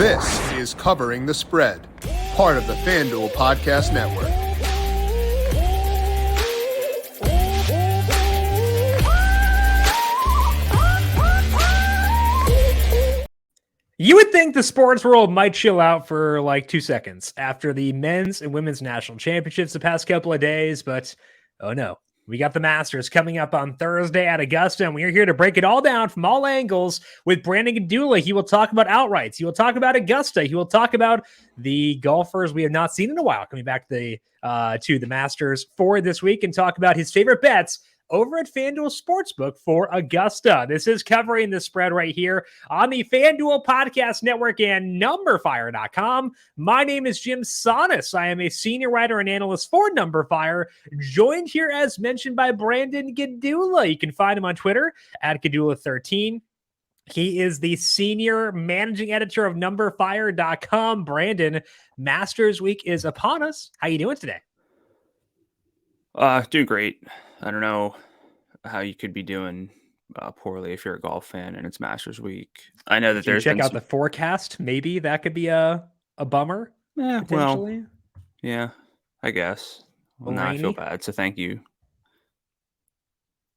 This is Covering the Spread, part of the FanDuel Podcast Network. You would think the sports world might chill out for like 2 seconds after the men's and women's national championships the past couple of days, but oh no. We got the Masters coming up on Thursday at Augusta, and we are here to break it all down from all angles with Brandon Gdula. He will talk about outrights. He will talk about Augusta. He will talk about the golfers we have not seen in a while coming back to the Masters for this week and talk about his favorite bets over at FanDuel Sportsbook for Augusta. This is Covering the Spread right here on the FanDuel Podcast Network and numberFire.com. My name is Jim Sonis. I am a senior writer and analyst for numberFire, joined here as mentioned by Brandon Gdula. You can find him on Twitter at Gdula13. He is the senior managing editor of numberFire.com. Brandon, Masters Week is upon us. How you doing today? Doing great. I don't know how you could be doing poorly if you're a golf fan and it's Masters Week. I know that there's check out the forecast. Maybe that could be a bummer. Potentially. Well, yeah, I guess. Well, now I feel bad. So thank you.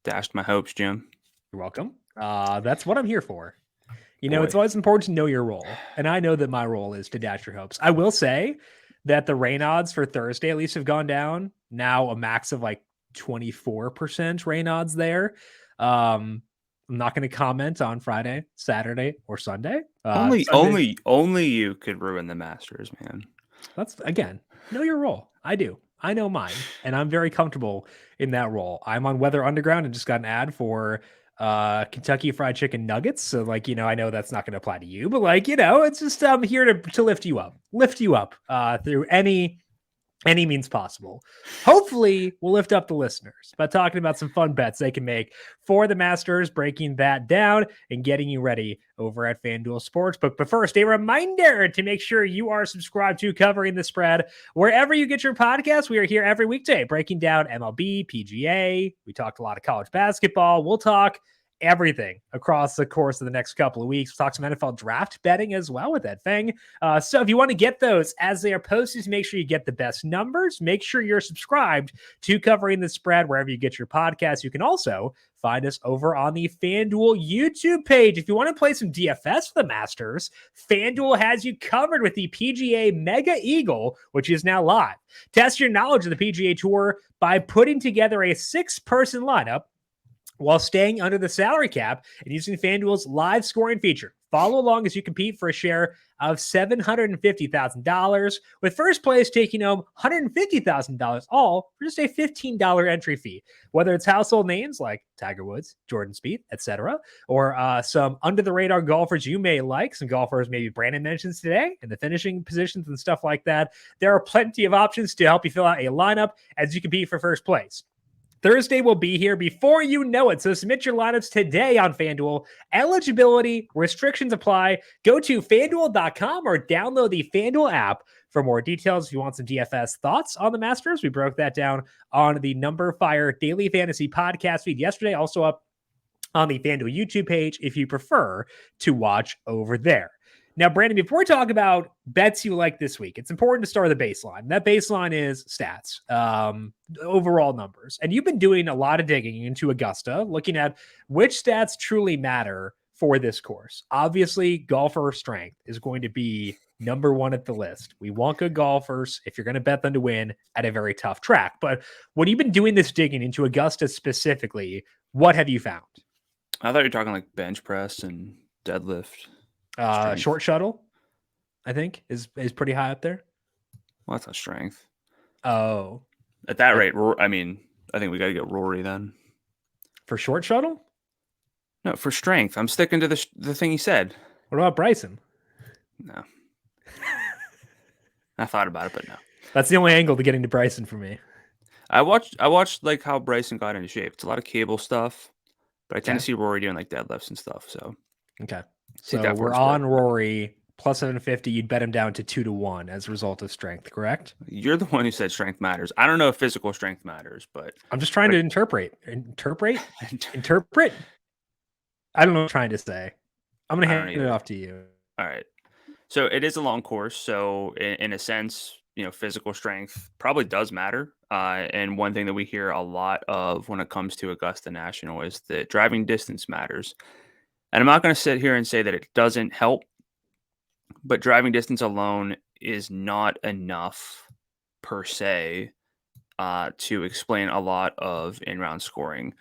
Dashed my hopes, Jim. You're welcome. That's what I'm here for. You know, it's always important to know your role. And I know that my role is to dash your hopes. I will say that the rain odds for Thursday at least have gone down. Now a max of like 24% rain odds there. I'm not going to comment on Friday, Saturday, or Sunday. Only you could ruin the Masters, man. That's, again, know your role. I do. I know mine, and I'm very comfortable in that role. I'm on Weather Underground and just got an ad for Kentucky Fried Chicken Nuggets. So, like, you know, I know that's not going to apply to you, but like, you know, it's just I'm here to lift you up through any means possible. Hopefully we'll lift up the listeners by talking about some fun bets they can make for the Masters, breaking that down and getting you ready over at FanDuel Sportsbook. But first, a reminder to make sure you are subscribed to Covering the Spread wherever you get your podcasts. We are here every weekday breaking down MLB, PGA. We talked a lot of college basketball. We'll talk everything across the course of the next couple of weeks. We'll talk some NFL draft betting as well with that thing. So if you want to get those as they are posted, make sure you get the best numbers. Make sure you're subscribed to Covering the Spread wherever you get your podcasts. You can also find us over on the FanDuel YouTube page. If you want to play some DFS for the Masters, FanDuel has you covered with the PGA Mega Eagle, which is now live. Test your knowledge of the PGA Tour by putting together a 6-person lineup while staying under the salary cap and using FanDuel's live scoring feature. Follow along as you compete for a share of $750,000, with first place taking home $150,000, all for just a $15 entry fee. Whether it's household names like Tiger Woods, Jordan Spieth, etc., or some under-the-radar golfers you may like, some golfers maybe Brandon mentions today in the finishing positions and stuff like that, there are plenty of options to help you fill out a lineup as you compete for first place. Thursday will be here before you know it, so submit your lineups today on FanDuel. Eligibility restrictions apply. Go to FanDuel.com or download the FanDuel app for more details. If you want some DFS thoughts on the Masters, we broke that down on the numberFire Daily Fantasy Podcast feed yesterday, also up on the FanDuel YouTube page if you prefer to watch over there. Now, Brandon, before we talk about bets you like this week, it's important to start with the baseline. That baseline is stats, overall numbers. And you've been doing a lot of digging into Augusta, looking at which stats truly matter for this course. Obviously, golfer strength is going to be number one at the list. We want good golfers if you're going to bet them to win at a very tough track. But when you've been doing this digging into Augusta specifically, what have you found? I thought you were talking like bench press and deadlift. Short shuttle, I think, is pretty high up there. Well, that's not strength. Oh. At that rate, I mean, I think we got to get Rory then. For short shuttle? No, for strength. I'm sticking to the thing he said. What about Bryson? No. I thought about it, but no. That's the only angle to getting to Bryson for me. I watched like how Bryson got into shape. It's a lot of cable stuff, but I tend to see Rory doing like deadlifts and stuff. So okay. So we're on Rory plus 750. You'd bet him down to 2-1 as a result of strength, correct? You're the one who said strength matters. I don't know if physical strength matters, but I'm just trying to interpret. I don't know what I'm trying to say. I'm going to hand it off to you. All right. So it is a long course. So in a sense, physical strength probably does matter. And one thing that we hear a lot of when it comes to Augusta National is that driving distance matters. And I'm not going to sit here and say that it doesn't help, but driving distance alone is not enough per se to explain a lot of in-round scoring.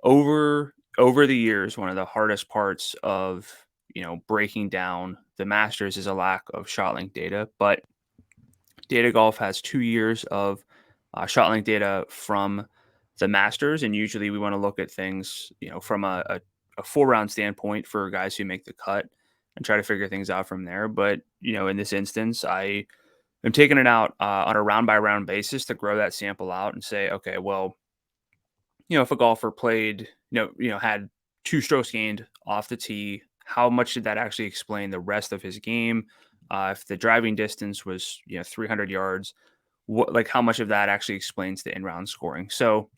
Over the years, one of the hardest parts of breaking down the Masters is a lack of shot length data. But Data Golf has 2 years of shot length data from the Masters, and usually we want to look at things from a 4-round standpoint for guys who make the cut and try to figure things out from there. But in this instance, I am taking it out on a round by round basis to grow that sample out and say, okay, well, if a golfer played, had 2 strokes gained off the tee, how much did that actually explain the rest of his game? If the driving distance was, 300 yards, how much of that actually explains the in-round scoring? So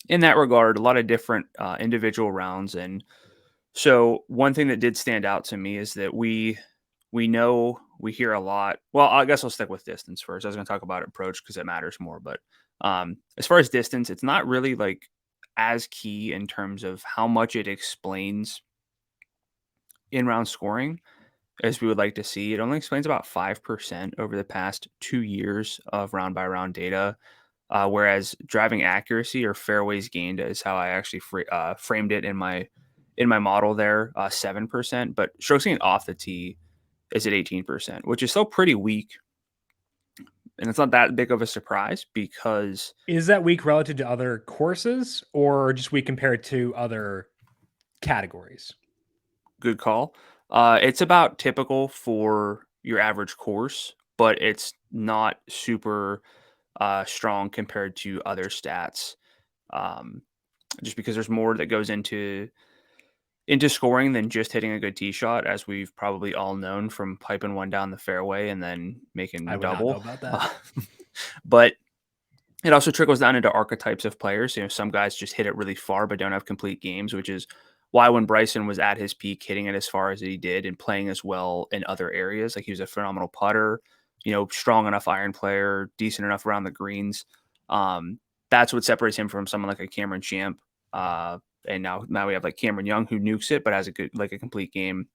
in that regard, a lot of different individual rounds. And so one thing that did stand out to me is that we hear a lot. Well, I guess I'll stick with distance first. I was going to talk about approach because it matters more, but as far as distance, it's not really like as key in terms of how much it explains in-round scoring as we would like to see. It only explains about 5% over the past 2 years of round by round data, whereas driving accuracy or fairways gained is how I actually framed it in my model there, 7%. But strokes gained off the tee is at 18%, which is still pretty weak. And it's not that big of a surprise because... Is that weak relative to other courses or just weak compared to other categories? Good call. It's about typical for your average course, but it's not super strong compared to other stats. Just because there's more that goes into scoring than just hitting a good tee shot, as we've probably all known from piping one down the fairway and then making I would double. not know about that. But it also trickles down into archetypes of players. Some guys just hit it really far but don't have complete games, which is why when Bryson was at his peak, hitting it as far as he did and playing as well in other areas, like he was a phenomenal putter, strong enough iron player, decent enough around the greens. That's what separates him from someone like a Cameron Champ. And now we have like Cameron Young, who nukes it, but has a complete game.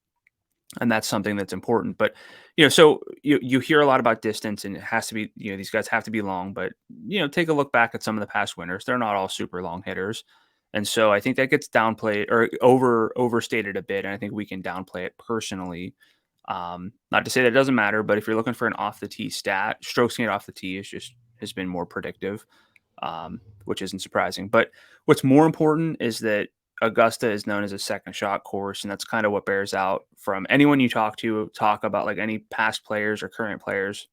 And that's something that's important. But, so you hear a lot about distance, and it has to be, these guys have to be long, but, take a look back at some of the past winners. They're not all super long hitters. And so I think that gets downplayed or overstated a bit. And I think we can downplay it personally. Not to say that it doesn't matter, but if you're looking for an off the tee stat, strokes gained off the tee has been more predictive, which isn't surprising. But what's more important is that Augusta is known as a second shot course, and that's kind of what bears out from anyone you talk about, like any past players or current players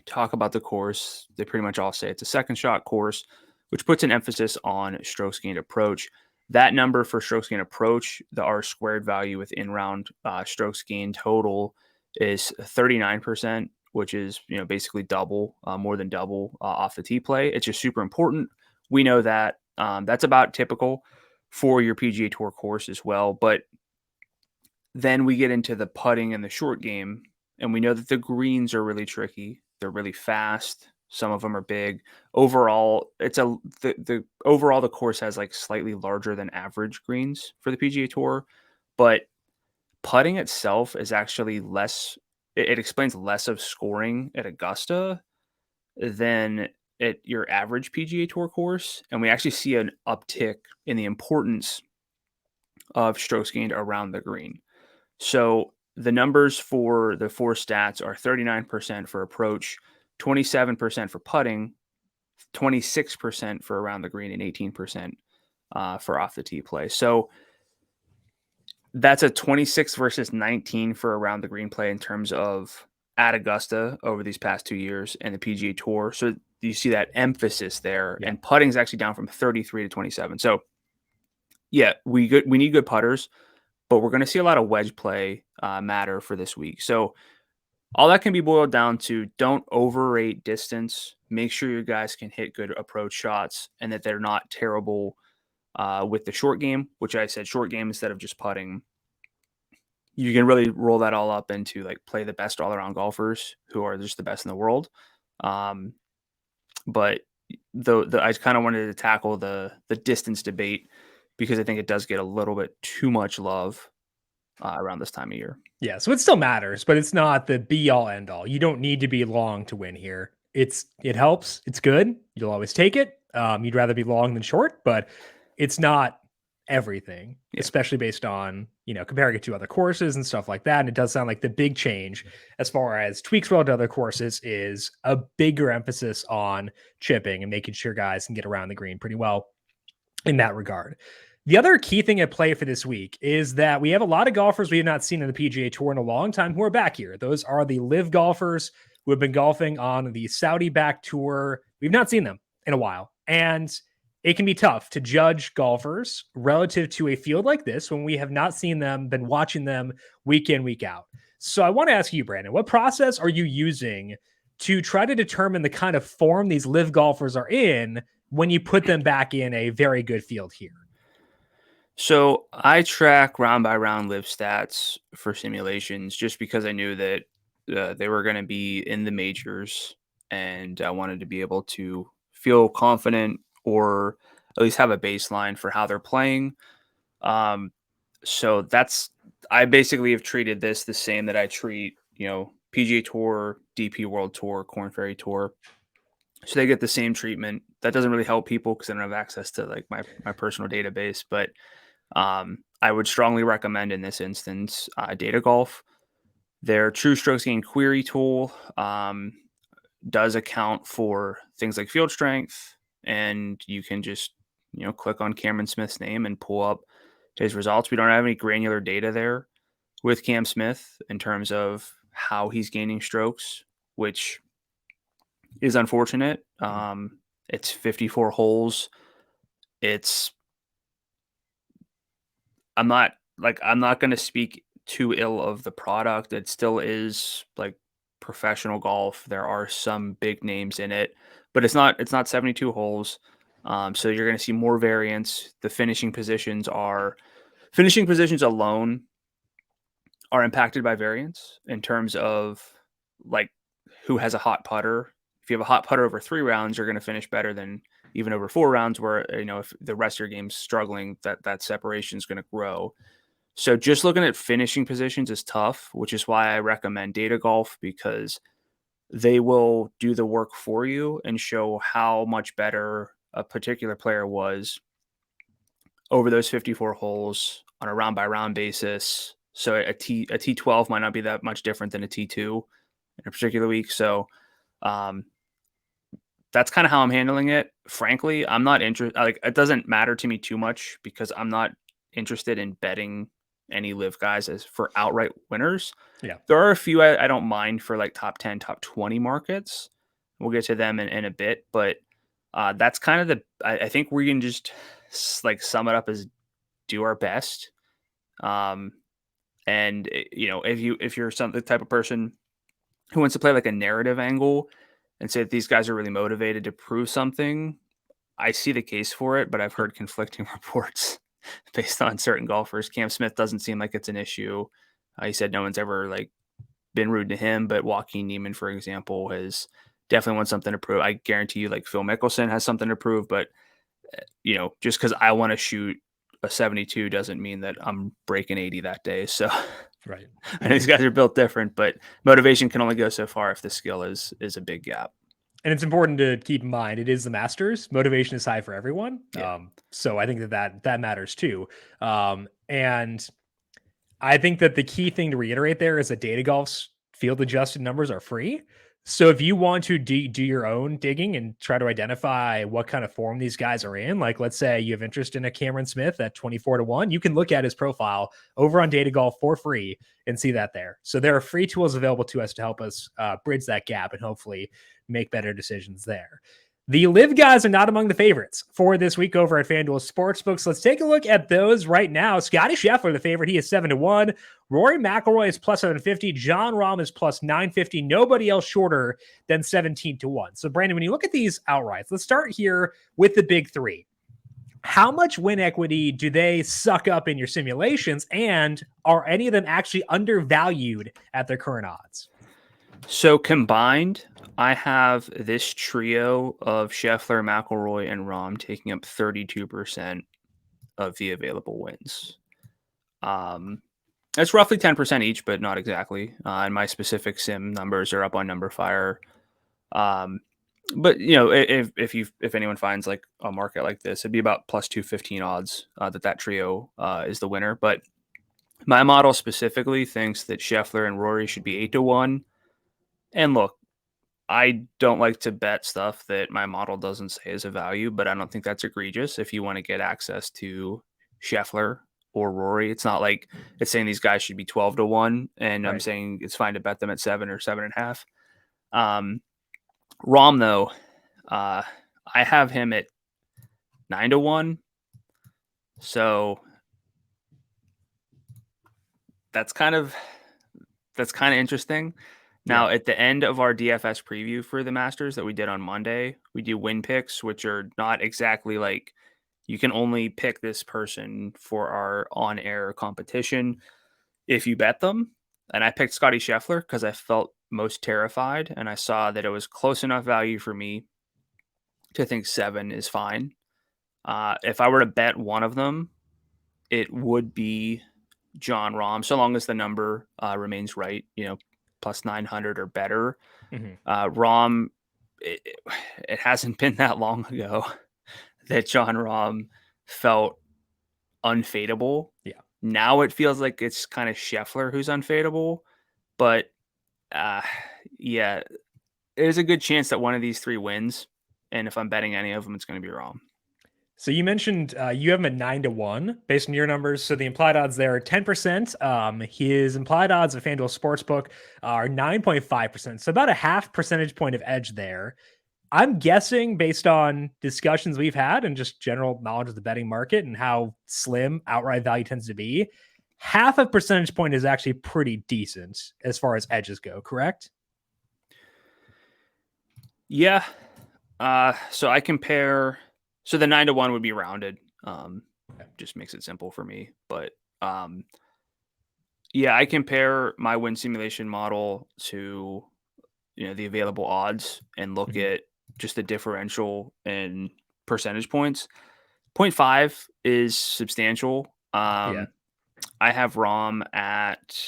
talk about the course. They pretty much all say it's a second shot course, which puts an emphasis on strokes gained approach. That number for strokes gained approach, the R squared value with in-round strokes gained total, is 39%, which is basically double, more than double off the tee play. It's just super important. We know that that's about typical for your PGA Tour course as well. But then we get into the putting and the short game, and we know that the greens are really tricky. They're really fast. Some of them are big. Overall, the course has like slightly larger than average greens for the PGA Tour, but putting itself is actually less. It explains less of scoring at Augusta than at your average PGA Tour course, and we actually see an uptick in the importance of strokes gained around the green. So the numbers for the 4 stats are 39% for approach, 27% for putting, 26% for around the green, and 18% for off the tee play. So that's a 26 versus 19 for around the green play in terms of at Augusta over these past 2 years and the PGA Tour. So you see that emphasis there, and putting is actually down from 33 to 27. So yeah, we need good putters, but we're going to see a lot of wedge play matter for this week. So all that can be boiled down to don't overrate distance. Make sure your guys can hit good approach shots and that they're not terrible with the short game, which I said short game instead of just putting. you can really roll that all up into like play the best all around golfers who are just the best in the world. But I kind of wanted to tackle the distance debate because I think it does get a little bit too much love around this time of year. Yeah, so it still matters, but it's not the be all end all. You don't need to be long to win here. It helps. It's good. You'll always take it. You'd rather be long than short, but it's not everything, especially based on, comparing it to other courses and stuff like that. And it does sound like the big change as far as tweaks relative to other courses is a bigger emphasis on chipping and making sure guys can get around the green pretty well in that regard. The other key thing at play for this week is that we have a lot of golfers we have not seen in the PGA Tour in a long time who are back here. Those are the live golfers who have been golfing on the Saudi-backed tour. We've not seen them in a while. And it can be tough to judge golfers relative to a field like this when we have not seen them, been watching them week in, week out. So I want to ask you, Brandon, what process are you using to try to determine the kind of form these live golfers are in when you put them back in a very good field here? So I track round by round live stats for simulations just because I knew that they were going to be in the majors and I wanted to be able to feel confident or at least have a baseline for how they're playing. So I basically have treated this the same that I treat, PGA Tour, DP World Tour, Korn Ferry Tour. So they get the same treatment. That doesn't really help people because I don't have access to like my personal database, but I would strongly recommend in this instance, Data Golf. Their True Strokes Gain query tool does account for things like field strength, and you can just click on Cameron Smith's name and pull up his results. We don't have any granular data there with Cam Smith in terms of how he's gaining strokes, which is unfortunate. It's 54 holes. I'm not going to speak too ill of the product. It still is like professional golf. There are some big names in it, but it's not 72 holes. So you're going to see more variance. The finishing positions alone are impacted by variance in terms of like who has a hot putter. If you have a hot putter over 3 rounds, you're going to finish better than even over 4 rounds where, if the rest of your game's struggling, that separation is going to grow. So just looking at finishing positions is tough, which is why I recommend Data Golf, because they will do the work for you and show how much better a particular player was over those 54 holes on a round by round basis. So a T12 might not be that much different than a T2 in a particular week. So, that's kind of how I'm handling it. Frankly, I'm not interested. Like, it doesn't matter to me too much because I'm not interested in betting any live guys as for outright winners. Yeah. There are a few I don't mind for like top 10, top 20 markets. We'll get to them in a bit, but that's kind of I think we can just like sum it up as do our best. And if you're the type of person who wants to play like a narrative angle and say that these guys are really motivated to prove something, I see the case for it, but I've heard conflicting reports based on certain golfers. Cam Smith doesn't seem like it's an issue. He said no one's ever like been rude to him, but Joaquin Niemann, for example, has definitely wants something to prove. I guarantee you, like Phil Mickelson has something to prove, but just because I want to shoot a 72 doesn't mean that I'm breaking 80 that day. So right. I know these guys are built different, but motivation can only go so far if the skill is a big gap. And it's important to keep in mind, it is the Masters. Motivation is high for everyone. Yeah. So I think that matters too. And I think that the key thing to reiterate there is that Data Golf's field adjusted numbers are free. So if you want to do your own digging and try to identify what kind of form these guys are in, like let's say you have interest in a Cameron Smith at 24-1, you can look at his profile over on Data Golf for free and see that there. So there are free tools available to us to help us bridge that gap and hopefully make better decisions there. The live guys are not among the favorites for this week over at FanDuel Sportsbook. So let's take a look at those right now. Scotty Scheffler, the favorite, he is 7-1. Rory McIlroy is plus 750. Jon Rahm is plus 950. Nobody else shorter than 17-1. So Brandon, when you look at these outrights, let's start here with the big three. How much win equity do they suck up in your simulations? And are any of them actually undervalued at their current odds? So combined, I have this trio of Scheffler, McIlroy, and Rahm taking up 32% of the available wins. That's roughly 10% each, but not exactly. And my specific sim numbers are up on numberFire. But if anyone finds like a market like this, it'd be about plus 215 odds that trio is the winner. But my model specifically thinks that Scheffler and Rory should be 8-1. And look, I don't like to bet stuff that my model doesn't say is a value, but I don't think that's egregious if you want to get access to Scheffler or Rory. It's not like it's saying these guys should be 12-1, and I'm saying it's fine to bet them at 7 or 7.5. Rahm, though, I have him at 9-1. So that's kind of interesting. Now, at the end of our DFS preview for the Masters that we did on Monday, we do win picks, which are not exactly like you can only pick this person for our on-air competition if you bet them. And I picked Scotty Scheffler because I felt most terrified, and I saw that it was close enough value for me to think 7 is fine. If I were to bet one of them, it would be Jon Rahm, so long as the number remains right, plus 900 or better. Rahm, it hasn't been that long ago that Jon Rahm felt unfadeable. Yeah. Now it feels like it's kind of Scheffler who's unfadeable, but there's a good chance that one of these 3 wins, and if I'm betting any of them, it's going to be Rahm. So you mentioned you have him at 9-1 based on your numbers. So the implied odds there are 10%. His implied odds at FanDuel Sportsbook are 9.5%. So about a half percentage point of edge there. I'm guessing based on discussions we've had and just general knowledge of the betting market and how slim outright value tends to be, half a percentage point is actually pretty decent as far as edges go, correct? Yeah. So I compare... So the 9-1 would be rounded. Just makes it simple for me. But I compare my win simulation model to the available odds and look at just the differential in percentage points. 0.5 is substantial. I have Rahm at,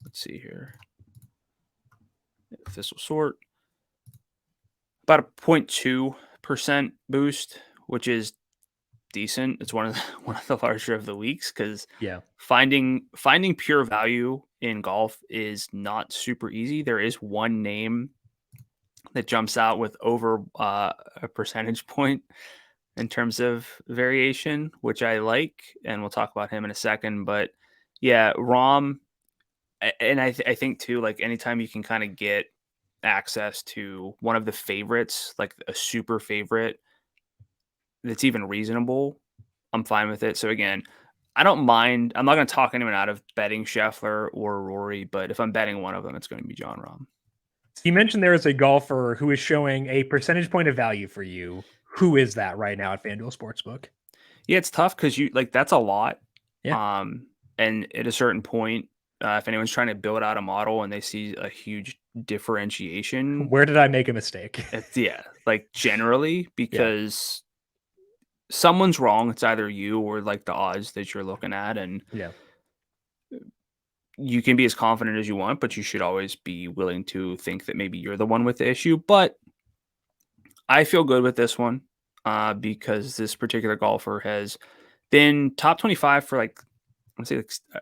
let's see here, if this will sort, about a 0.2% boost, which is decent. It's one of the larger of the weeks because finding pure value in golf is not super easy. There is one name that jumps out with over a percentage point in terms of variation, which I like, and we'll talk about him in a second. But yeah, Rahm, and I think too, like anytime you can kind of get access to one of the favorites, like a super favorite that's even reasonable, I'm fine with it. So again, I don't mind. I'm not going to talk anyone out of betting Scheffler or Rory, but if I'm betting one of them, it's going to be Jon Rahm. You mentioned there is a golfer who is showing a percentage point of value for you. Who is that right now at FanDuel Sportsbook? Yeah, it's tough because that's a lot. Yeah. And at a certain point, if anyone's trying to build out a model and they see a huge differentiation, where did I make a mistake? Generally, because someone's wrong. It's either you or like the odds that you're looking at, and you can be as confident as you want, but you should always be willing to think that maybe you're the one with the issue. But I feel good with this one because this particular golfer has been top 25 for I want to say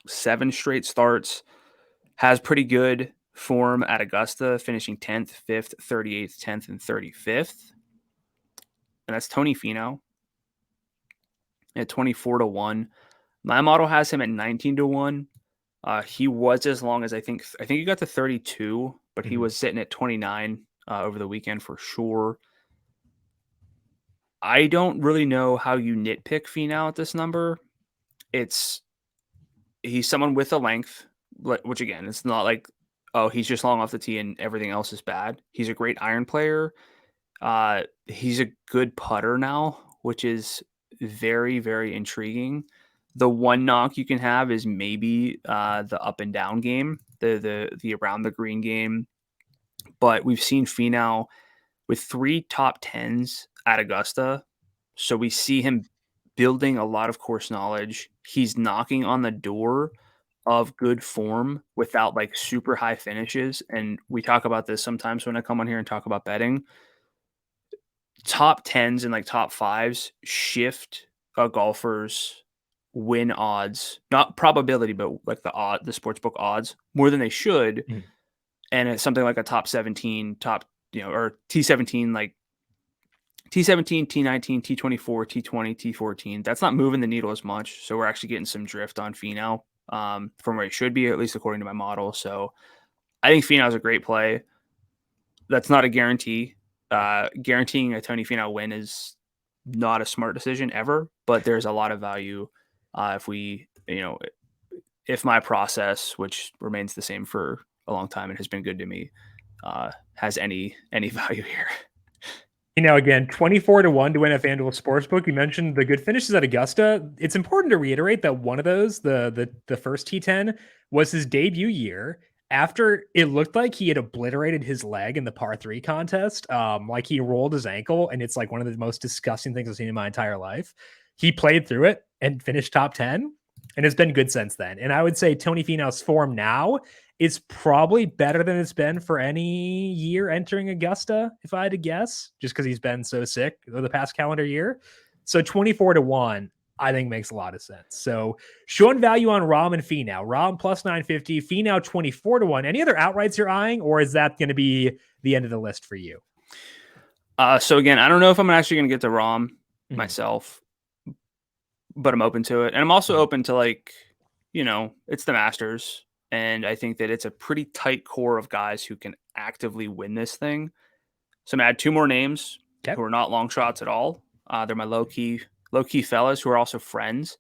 7 straight starts, has pretty good form at Augusta, finishing 10th, 5th, 38th, 10th, and 35th. And that's Tony Finau at 24-1. My model has him at 19-1. He was as long as I think he got to 32, but he was sitting at 29 over the weekend for sure. I don't really know how you nitpick Finau at this number. He's someone with a length, which again, it's not like, oh, he's just long off the tee and everything else is bad. He's a great iron player. He's a good putter now, which is very, very intriguing. The one knock you can have is maybe the up and down game, the around the green game. But we've seen Finau with 3 top 10s at Augusta. So we see him building a lot of course knowledge. He's knocking on the door of good form without like super high finishes. And we talk about this sometimes when I come on here and talk about betting. Top 10s and like top 5s shift a golfer's win odds, not probability, but like the sportsbook odds more than they should. Mm. And it's something like a top 17, or T17, like T17, T19, T24, T20, T14. That's not moving the needle as much. So we're actually getting some drift on Finau from where it should be, at least according to my model. So I think Finau is a great play. That's not a guarantee. Guaranteeing a Tony Finau win is not a smart decision ever, but there's a lot of value if my process, which remains the same for a long time and has been good to me, has any value here. Again, 24-1 to win at FanDuel Sportsbook. You mentioned the good finishes at Augusta. It's important to reiterate that one of those, the first T10, was his debut year after it looked like he had obliterated his leg in the par 3 contest. Like he rolled his ankle, and it's like one of the most disgusting things I've seen in my entire life. He played through it and finished top 10, and it's been good since then. And I would say Tony Finau's form now is probably better than it's been for any year entering Augusta, if I had to guess, just because he's been so sick over the past calendar year. So 24-1, I think makes a lot of sense. So showing value on Rahm and Finau. Rahm plus 950, Finau 24-1. Any other outrights you're eyeing, or is that going to be the end of the list for you? So again, I don't know if I'm actually going to get to Rahm myself, but I'm open to it. And I'm also open to it's the Masters. And I think that it's a pretty tight core of guys who can actively win this thing. So I'm going to add 2 more names who are not long shots at all. They're my low-key fellas who are also friends.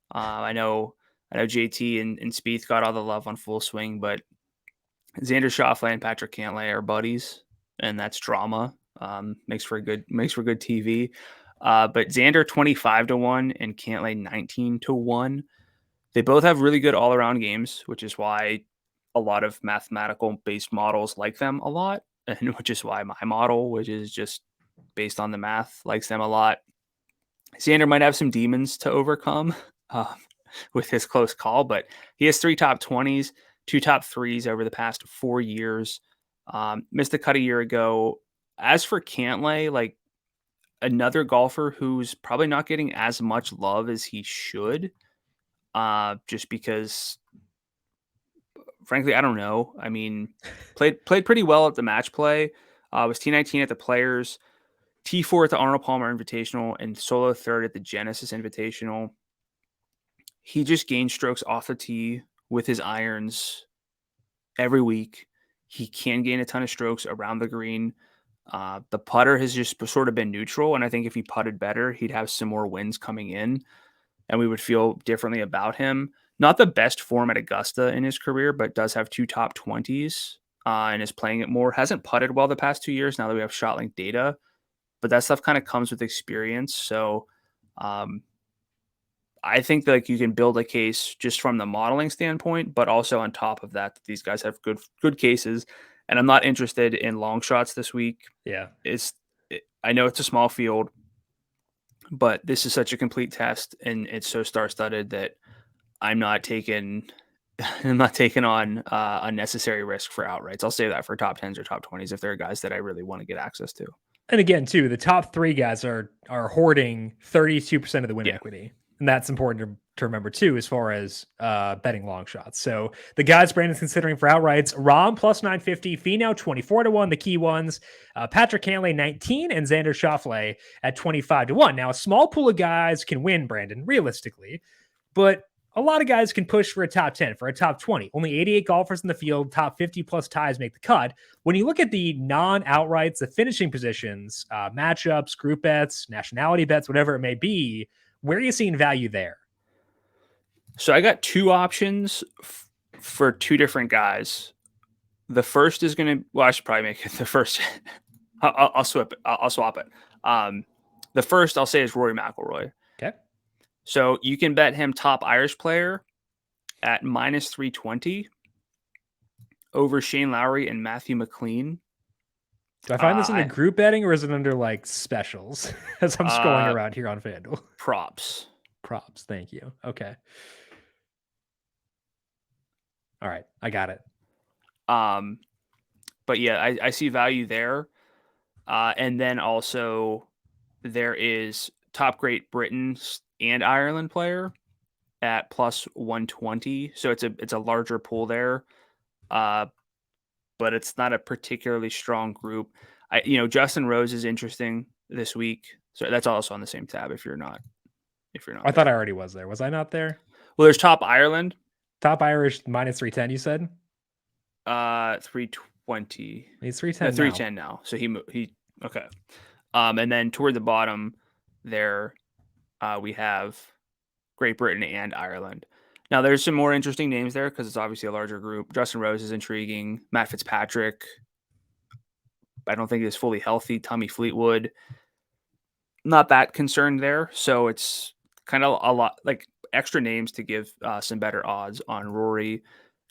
I know JT and Spieth got all the love on Full Swing, but Xander Schauffele and Patrick Cantlay are buddies, and that's drama. Makes for good TV. But Xander 25-1 and Cantlay 19-1. They both have really good all-around games, which is why a lot of mathematical-based models like them a lot, and which is why my model, which is just based on the math, likes them a lot. Xander might have some demons to overcome with his close call, but he has 3 top 20s, 2 top 3s over the past 4 years. Missed the cut a year ago. As for Cantlay, like another golfer who's probably not getting as much love as he should. Just because, frankly, I don't know. I mean, played pretty well at the match play. Was T19 at the Players, T4 at the Arnold Palmer Invitational, and solo 3rd at the Genesis Invitational. He just gains strokes off the tee with his irons every week. He can gain a ton of strokes around the green. The putter has just sort of been neutral, and I think if he putted better, he'd have some more wins coming in, and we would feel differently about him. Not the best form at Augusta in his career, but does have 2 top 20s and is playing it more. Hasn't putted well the past 2 years now that we have ShotLink data, but that stuff kind of comes with experience. So I think that you can build a case just from the modeling standpoint, but also on top of that, these guys have good cases. And I'm not interested in long shots this week. Yeah, I know it's a small field, but this is such a complete test, and it's so star-studded that I'm not taking on unnecessary risk for outrights. I'll say that for top 10s or top 20s if there are guys that I really want to get access to. And again, too, the top 3 guys are hoarding 32% of the win equity. And that's important to remember, too, as far as betting long shots. So the guys Brandon's considering for outrights: Rahm plus 950, Finau 24-1, the key ones, Patrick Cantlay 19, and Xander Schauffele at 25-1. Now, a small pool of guys can win, Brandon, realistically, but a lot of guys can push for a top 10, for a top 20. Only 88 golfers in the field, top 50 plus ties make the cut. When you look at the non-outrights, the finishing positions, matchups, group bets, nationality bets, whatever it may be, where are you seeing value there? So I got 2 options for 2 different guys. The first is going to, well, I should probably make it the first. I'll swap it. The first I'll say is Rory McIlroy. So you can bet him top Irish player at minus 320 over Shane Lowry and Matthew McLean. Do I find this under group betting or is it under like specials as I'm scrolling around here on FanDuel? Props. Thank you. Okay. All right. I got it. But yeah, I see value there. And then also there is top Great Britain and Ireland player at plus 120. So it's a larger pool there. But it's not a particularly strong group. Justin Rose is interesting this week. So that's also on the same tab if you're not I thought I already was there. Was I not there? Well, there's top Ireland. Top Irish minus 310, you said? 320. He's 310. 310 now. So he okay. And then toward the bottom there, we have Great Britain and Ireland. Now, there's some more interesting names there because it's obviously a larger group. Justin Rose is intriguing. Matt Fitzpatrick, I don't think he's fully healthy. Tommy Fleetwood, not that concerned there. So it's kind of a lot like extra names to give some better odds on Rory.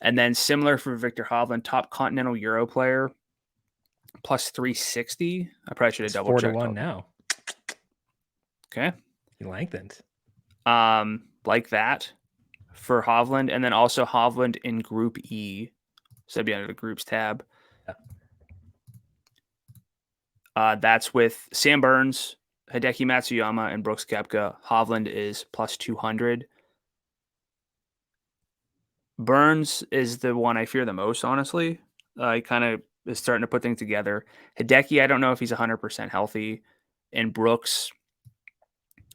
And then similar for Victor Hovland, top continental Euro player, plus 360. I probably should have double checked. 4-1 now. Okay. He lengthened. Like that for Hovland, and then also Hovland in Group E. So that'd be under the groups tab. Yeah. That's with Sam Burns, Hideki Matsuyama, and Brooks Koepka. Hovland is plus 200. Burns is the one I fear the most, honestly. He kind of is starting to put things together. Hideki, I don't know if he's 100% healthy. And Brooks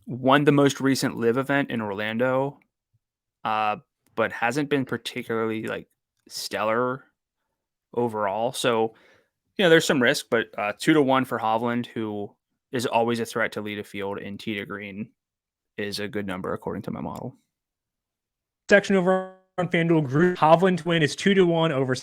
won the most recent live event in Orlando, but hasn't been particularly like stellar overall. So, there's some risk, but 2-1 for Hovland, who is always a threat to lead a field in tee to green, is a good number according to my model. Section over on FanDuel group. Hovland to win is 2-1 over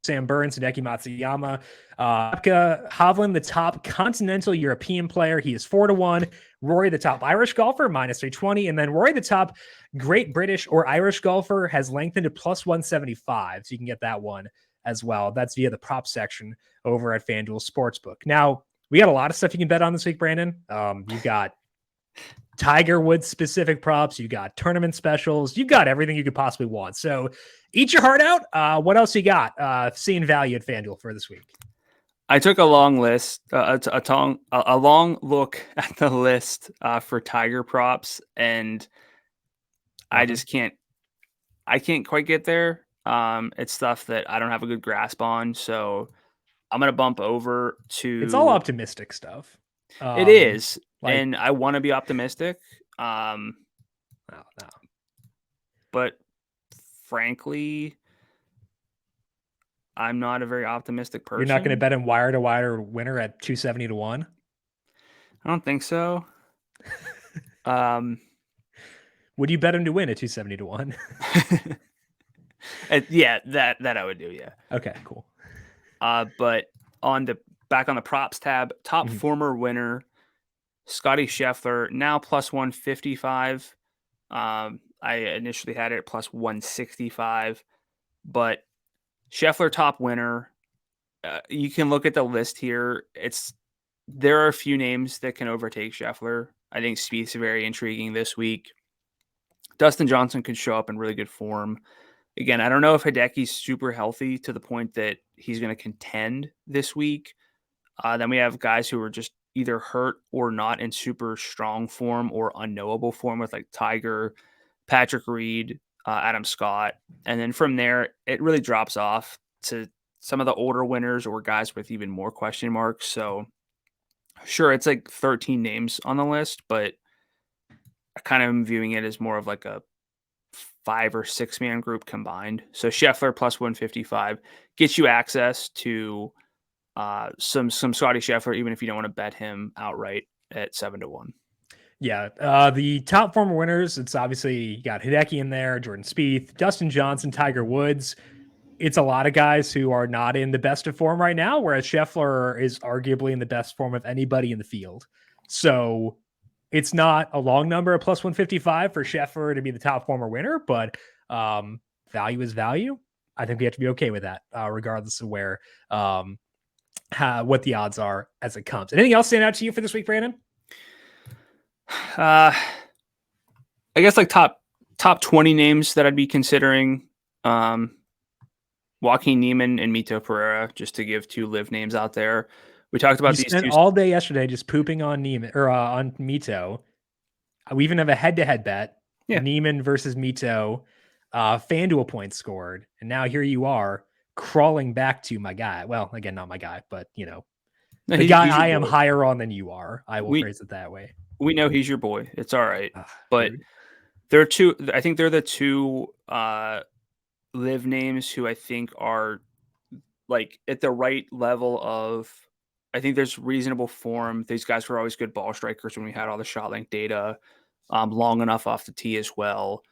Sam Burns, Hideki Matsuyama. Hovland, the top continental European player, he is 4-1. Rory, the top Irish golfer, minus 320. And then Rory, the top Great British or Irish golfer, has lengthened to plus 175. So you can get that one as well. That's via the prop section over at FanDuel Sportsbook. Now, we got a lot of stuff you can bet on this week, Brandon. You've got Tiger Woods specific props. You got tournament specials. You've got everything you could possibly want. So eat your heart out. What else you got? Seeing value at FanDuel for this week. I took a long list, a long look at the list for Tiger props, and I just can't quite get there. It's stuff that I don't have a good grasp on, so I'm gonna bump over to. It's all optimistic stuff. It is, and I want to be optimistic. No. But frankly, I'm not a very optimistic person. You're not going to bet him wire to wire winner at 270-1? I don't think so. Would you bet him to win at 270-1? Yeah, that I would do. Yeah. Okay, cool. But back on the props tab, top former winner, Scotty Scheffler, now plus 155. I initially had it at plus 165, but Scheffler top winner. You can look at the list here. There are a few names that can overtake Scheffler. I think Spieth's very intriguing this week. Dustin Johnson could show up in really good form. Again, I don't know if Hideki's super healthy to the point that he's going to contend this week. Then we have guys who are just either hurt or not in super strong form or unknowable form with like Tiger, Patrick Reed, Adam Scott. And then from there, it really drops off to some of the older winners or guys with even more question marks. So sure, it's like 13 names on the list, but I kind of am viewing it as more of like a 5 or 6 man group combined. So Scheffler plus 155 gets you access to some Scotty Scheffler, even if you don't want to bet him outright at 7-1. Yeah. The top former winners, it's obviously you got Hideki in there, Jordan Spieth, Dustin Johnson, Tiger Woods. It's a lot of guys who are not in the best of form right now, whereas Scheffler is arguably in the best form of anybody in the field. So It's not a long number of plus 155 for Scheffer to be the top former winner, but value is value. I think we have to be okay with that, regardless of where what the odds are as it comes. Anything else stand out to you for this week, Brandon? I guess like top 20 names that I'd be considering. Joaquin Niemann and Mito Pereira, just to give 2 live names out there. We talked about these spent two all day yesterday just pooping on Niemann or on Mito. We even have a head-to-head bet. Yeah. Niemann versus Mito. FanDuel points scored, and now here you are crawling back to my guy. Well, again, not my guy, but the guy I am higher on than you are. I will phrase it that way. We know he's your boy. It's all right, but there are 2. I think they're the 2 live names who I think are like at the right level of. I think there's reasonable form. These guys were always good ball strikers when we had all the shot length data, long enough off the tee as well.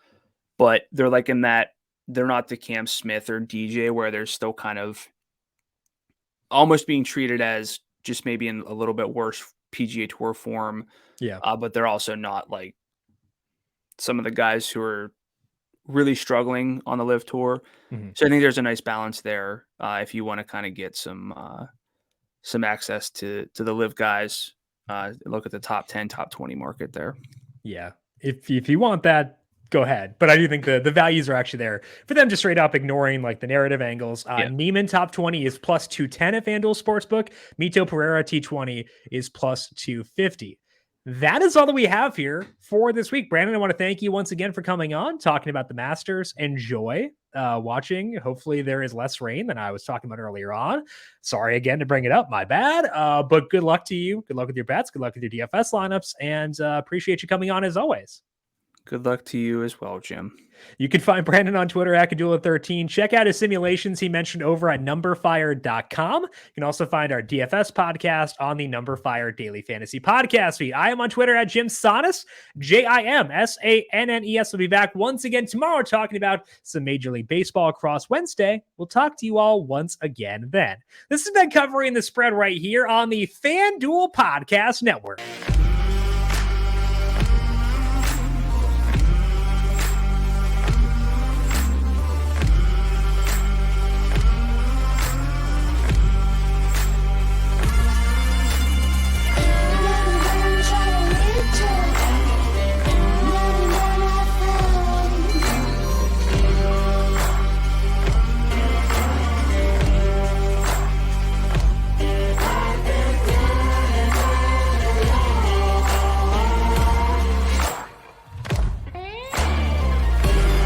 But they're like in that, they're not the Cam Smith or DJ where they're still kind of almost being treated as just maybe in a little bit worse PGA Tour form. Yeah. But they're also not like some of the guys who are really struggling on the LIV Tour. Mm-hmm. So I think there's a nice balance there if you want to kind of get some access to the LIV guys. Look at the top 10, top 20 market there. Yeah. If you want that, go ahead. But I do think the values are actually there for them, just straight up ignoring like the narrative angles. Niemann top 20 is plus 210 at FanDuel Sportsbook. Mito Pereira T20 is plus 250. That is all that we have here for this week. Brandon, I want to thank you once again for coming on, talking about the Masters. Enjoy watching. Hopefully there is less rain than I was talking about earlier on. Sorry again to bring it up. My bad. But good luck to you. Good luck with your bets. Good luck with your DFS lineups. And appreciate you coming on as always. Good luck to you as well, Jim. You can find Brandon on Twitter at Gdula13. Check out his simulations he mentioned over at numberFire.com. You can also find our DFS podcast on the numberFire Daily Fantasy Podcast feed. I am on Twitter at Jim Sannes, JimSannes. We'll be back once again tomorrow talking about some Major League Baseball across Wednesday. We'll talk to you all once again then. This has been Covering the Spread right here on the FanDuel Podcast Network.